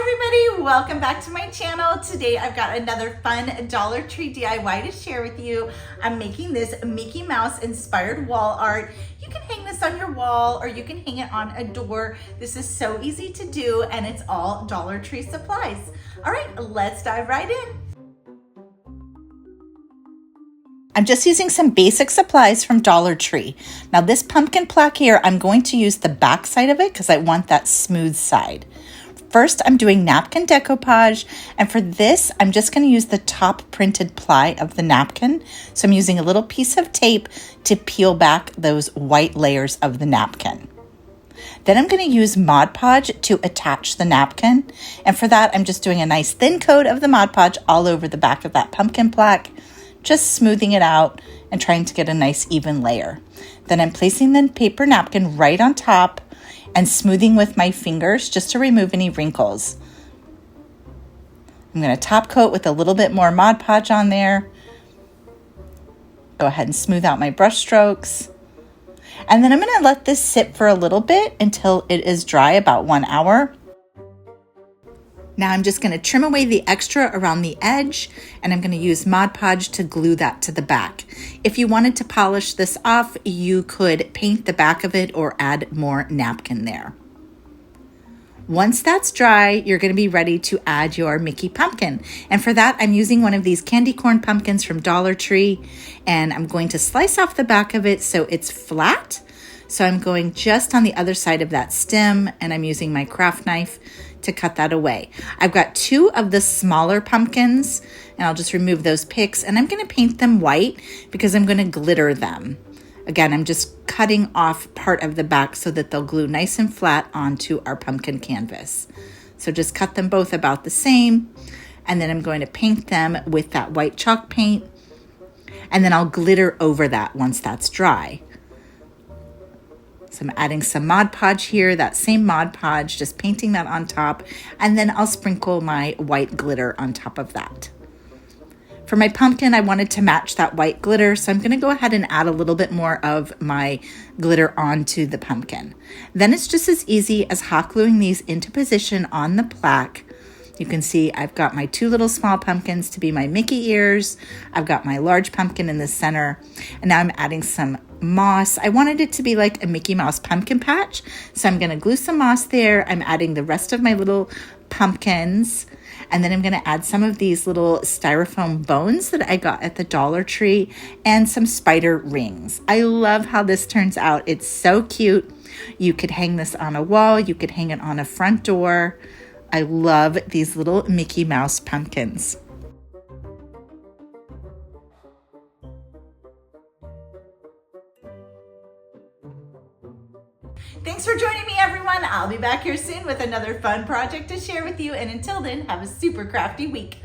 everybody, welcome back to my channel. Today I've got another fun Dollar Tree DIY to share with you. I'm making this Mickey Mouse inspired wall art. You can hang this on your wall or you can hang it on a door. This is so easy to do and it's all Dollar Tree supplies. All right, let's dive right in. I'm just using some basic supplies from Dollar Tree. Now this pumpkin plaque here, I'm going to use the back side of it because I want that smooth side. First, I'm doing napkin decoupage, and for this, I'm just going to use the top printed ply of the napkin. So I'm using a little piece of tape to peel back those white layers of the napkin. Then I'm going to use Mod Podge to attach the napkin, and for that, I'm just doing a nice thin coat of the Mod Podge all over the back of that pumpkin plaque, just smoothing it out and trying to get a nice even layer. Then I'm placing the paper napkin right on top and smoothing with my fingers just to remove any wrinkles. I'm going to top coat with a little bit more Mod Podge on there. Go ahead and smooth out my brush strokes. And then I'm going to let this sit for a little bit until it is dry, about 1 hour. Now I'm just going to trim away the extra around the edge, and I'm going to use Mod Podge to glue that to the back. If you wanted to polish this off, you could paint the back of it or add more napkin there. Once that's dry, you're going to be ready to add your Mickey pumpkin. And for that, I'm using one of these candy corn pumpkins from Dollar Tree, and I'm going to slice off the back of it so it's flat. So I'm going just on the other side of that stem, and I'm using my craft knife to cut that away. I've got 2 of the smaller pumpkins, and I'll just remove those picks, and I'm going to paint them white because I'm going to glitter them. Again, I'm just cutting off part of the back so that they'll glue nice and flat onto our pumpkin canvas. So just cut them both about the same, and then I'm going to paint them with that white chalk paint, and then I'll glitter over that once that's dry. So I'm adding some Mod Podge here, that same Mod Podge, just painting that on top, and then I'll sprinkle my white glitter on top of that. For my pumpkin, I wanted to match that white glitter, so I'm going to go ahead and add a little bit more of my glitter onto the pumpkin. Then it's just as easy as hot gluing these into position on the plaque. You can see I've got my 2 little small pumpkins to be my Mickey ears. I've got my large pumpkin in the center, and now I'm adding some moss. I wanted it to be like a Mickey Mouse pumpkin patch, so I'm going to glue some moss there. I'm adding the rest of my little pumpkins, and then I'm going to add some of these little styrofoam bones that I got at the Dollar Tree and some spider rings. I love how this turns out. It's so cute. You could hang this on a wall. You could hang it on a front door. I love these little Mickey Mouse pumpkins. Thanks for joining me, everyone. I'll be back here soon with another fun project to share with you. And until then, have a super crafty week.